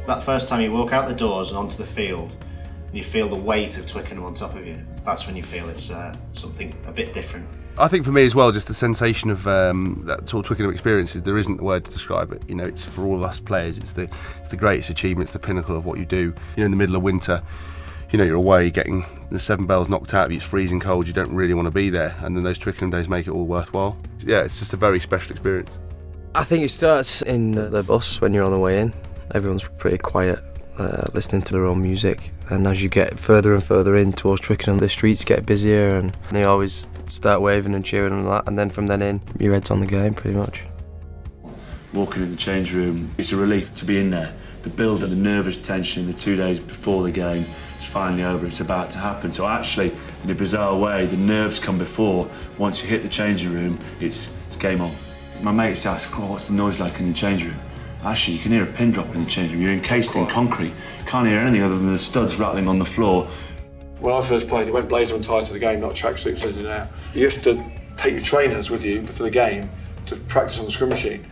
That first time you walk out the doors and onto the field, and you feel the weight of Twickenham on top of you, that's when you feel it's something a bit different. I think for me as well, just the sensation of that sort of Twickenham experience, there isn't a word to describe it. You know, it's for all of us players, it's the greatest achievement, it's the pinnacle of what you do. You know, in the middle of winter, you know, you're away getting the 7 bells knocked out of you, it's freezing cold, you don't really want to be there, and then those Twickenham days make it all worthwhile. Yeah, it's just a very special experience. I think it starts in the bus when you're on the way in. Everyone's pretty quiet, listening to their own music, and as you get further and further in towards Twickenham, the streets get busier and they always start waving and cheering and that, and then from then in, your head's on the game pretty much. Walking in the change room, it's a relief to be in there. The build and the nervous tension the 2 days before the game is finally over, it's about to happen. So actually, in a bizarre way, the nerves come before. Once you hit the changing room, it's game on. My mates ask, oh, what's the noise like in the change room? Actually, you can hear a pin drop in the change room. You're encased in concrete. You can't hear anything other than the studs rattling on the floor. When I first played, you went blazer and tie to the game, not tracksuits in and out. You used to take your trainers with you before the game to practice on the scrum machine.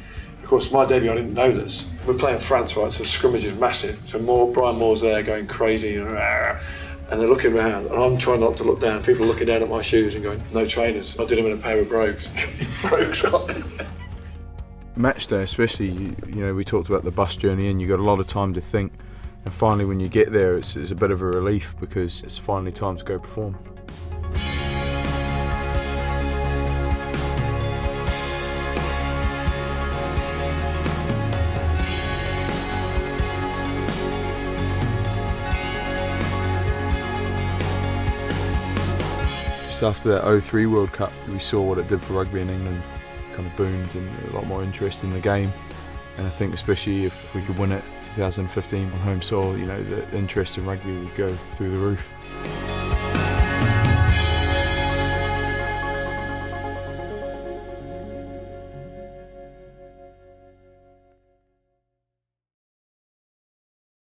Of course, my debut, I didn't know this. We're playing France, right, so the scrimmage is massive. So Brian Moore's there going crazy, and they're looking around, and I'm trying not to look down. People are looking down at my shoes and going, no trainers. I did them in a pair of brogues. Brogues on. Match day especially, you know, we talked about the bus journey in, you got a lot of time to think, and finally when you get there it's a bit of a relief because it's finally time to go perform. Just after that 2003 World Cup, we saw what it did for rugby in England. Kind of boomed and a lot more interest in the game, and I think especially if we could win it 2015 on home soil, you know, the interest in rugby would go through the roof.